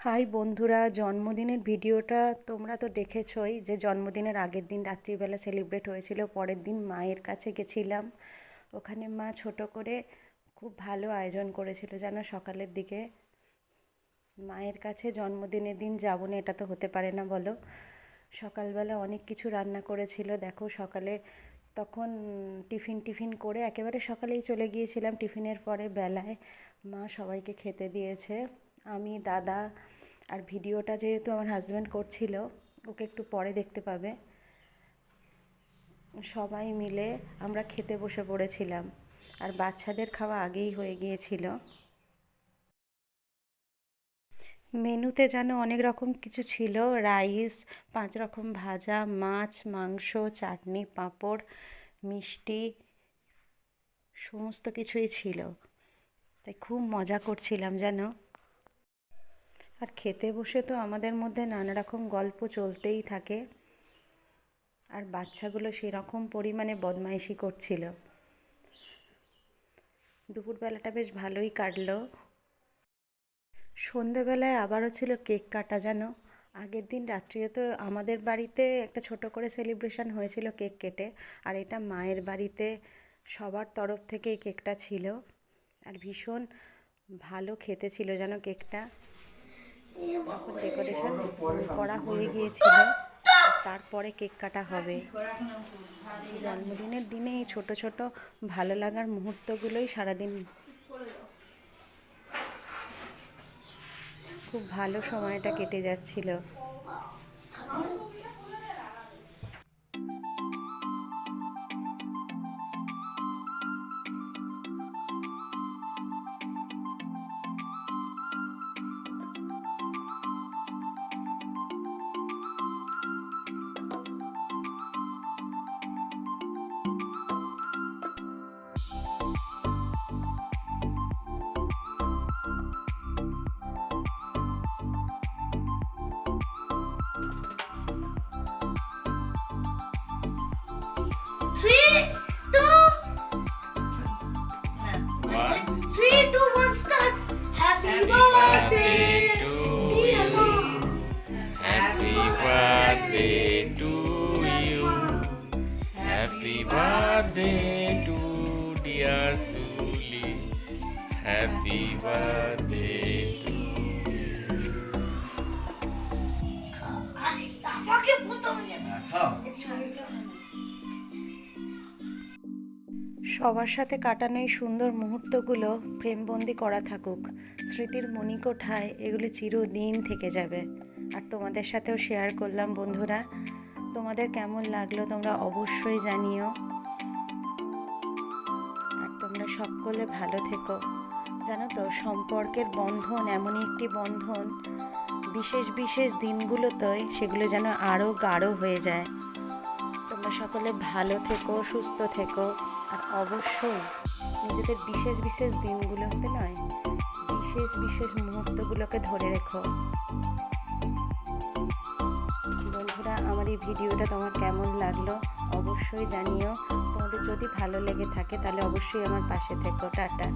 High বন্ধুরা, জন্মদিনের ভিডিওটা তোমরা তো দেখেছই যে জন্মদিনের আগের দিন রাত্রিবেলা সেলিব্রেট হয়েছিল। পরের দিন মায়ের কাছে গেছিলাম। ওখানে মা ছোট করে খুব ভালো আয়োজন করেছিল যেন সকালের দিকে। মায়ের কাছে জন্মদিনের দিন যাবো না, এটা তো হতে পারে না বলো। সকালবেলা অনেক কিছু রান্না করেছিল। দেখো সকালে তখন টিফিন করে একেবারে সকালেই চলে গিয়েছিলাম। টিফিনের পরে বেলায় মা সবাইকে খেতে দিয়েছে। আমি, দাদা, আর ভিডিওটা যেহেতু আমার হাজব্যান্ড করছিল, ওকে একটু পরে দেখতে পাবে। সবাই মিলে আমরা খেতে বসে পড়েছিলাম, আর বাচ্চাদের খাওয়া আগেই হয়ে গিয়েছিল। মেনুতে যেন অনেক রকম কিছু ছিল, রাইস, 5 রকম ভাজা, মাছ, মাংস, চাটনি, পাঁপড়, মিষ্টি, সমস্ত কিছুই ছিল। তাই খুব মজা করছিলাম যেন। আর খেতে বসে তো আমাদের মধ্যে নানা রকম গল্প চলতেই থাকে, আর বাচ্চাগুলো সেরকম পরিমাণে বদমাইশি করছিল। দুপুরবেলাটা বেশ ভালোই কাটলো। সন্ধেবেলায় আবারও ছিল কেক কাটা যেন। আগের দিন রাত্রিরে তো আমাদের বাড়িতে একটা ছোট করে সেলিব্রেশন হয়েছিল কেক কেটে, আর এটা মায়ের বাড়িতে সবার তরফ থেকে এই কেকটা ছিল। আর ভীষণ ভালো খেতে ছিল যেন কেকটা। এখন ডেকোরেশন করা হয়ে গিয়েছিল, তারপরে কেক কাটা হবে। জন্মদিনের দিনে এই ছোট ছোট ভালো লাগার মুহূর্তগুলোই সারাদিন খুব ভালো সময়টা কেটে যাচ্ছিল। Three, two, One. 3, 2, 1, start. Happy Happy birthday, birthday to dear you. mom. Happy birthday to you. Happy birthday to dear Tuli. Happy birthday to you. আমাকে প্রথমে সবার সাথে কাটানো এই সুন্দর মুহূর্তগুলো ফ্রেমবন্দি করা থাকুক স্মৃতির মণিকোঠায়। এগুলো চিরদিন থেকে যাবে। আর তোমাদের সাথেও শেয়ার করলাম বন্ধুরা। তোমাদের কেমন লাগলো তোমরা অবশ্যই জানিও। আর তোমরা সকলে ভালো থেকো। জানো তো, সম্পর্কের বন্ধন এমনই একটি বন্ধন, বিশেষ বিশেষ দিনগুলোতে সেগুলো যেন আরও গাঢ় হয়ে যায়। তোমরা সকলে ভালো থেকো, সুস্থ থেকো। আর অবশ্যই নিজেদের বিশেষ বিশেষ দিনগুলোতে নয়, বিশেষ বিশেষ মুহূর্তগুলোকে ধরে রেখো। বন্ধুরা, আমার এই ভিডিওটা তোমার কেমন লাগলো অবশ্যই জানিও। তোমাদের যদি ভালো লেগে থাকে তাহলে অবশ্যই আমার পাশে থেকো। টাটা।